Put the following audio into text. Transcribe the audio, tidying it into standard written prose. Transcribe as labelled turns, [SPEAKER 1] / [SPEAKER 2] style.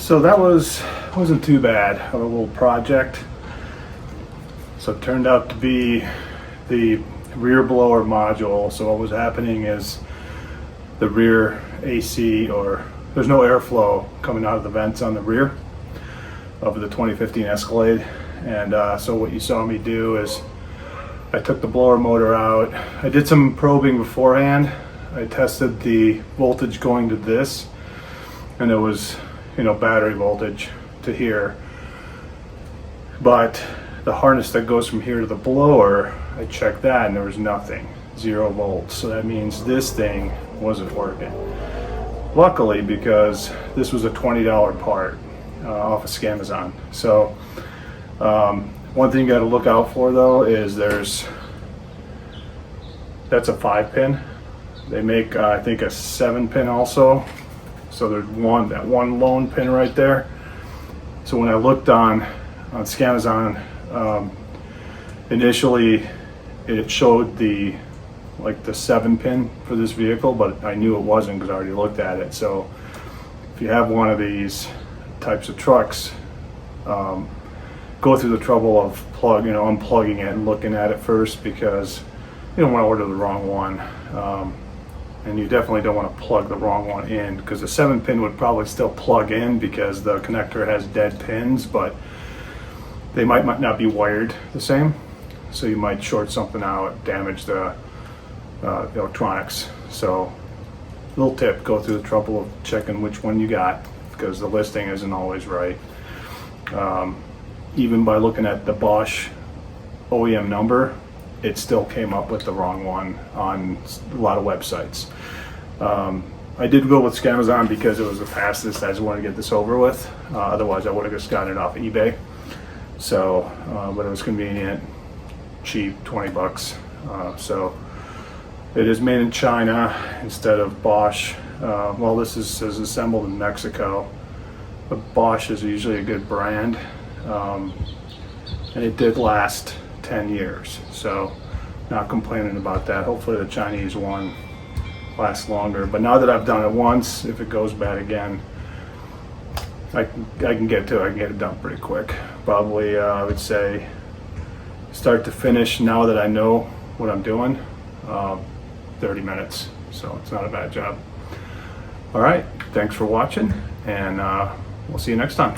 [SPEAKER 1] So that wasn't too bad of a little project. So it turned out to be the rear blower module. So what was happening is the rear AC, or there's no airflow coming out of the vents on the rear of the 2015 Escalade. And so what you saw me do is I took the blower motor out. I did some probing beforehand. I tested the voltage going to this, and it was, battery voltage to here. But the harness that goes from here to the blower, I checked that and there was nothing, 0 volts. So that means this thing wasn't working. Luckily, because this was a $20 part off of Scamazon. So one thing you got to look out for though is that's a 5-pin. They make I think a 7-pin also. So there's that one lone pin right there. So when I looked on Scamazon, initially it showed the 7-pin for this vehicle, but I knew it wasn't because I already looked at it. So if you have one of these types of trucks, go through the trouble of unplugging it and looking at it first, because you don't want to order the wrong one. And you definitely don't want to plug the wrong one in, because the 7-pin would probably still plug in because the connector has dead pins, but they might not be wired the same. So you might short something out, damage the electronics. So little tip, go through the trouble of checking which one you got, because the listing isn't always right. Even by looking at the Bosch OEM number, it still came up with the wrong one on a lot of websites. I did go with Scamazon because it was the fastest. I just wanted to get this over with. Otherwise, I would have just gotten it off eBay. So, but it was convenient, cheap, 20 bucks. So it is made in China instead of Bosch. Well, this is assembled in Mexico, but Bosch is usually a good brand. And it did last 10 years, so not complaining about that. Hopefully the Chinese one lasts longer, but now that I've done it once, if it goes bad again, I can get it done pretty quick. Probably I would say start to finish, now that I know what I'm doing, 30 minutes, so it's not a bad job. All right, thanks for watching, and we'll see you next time.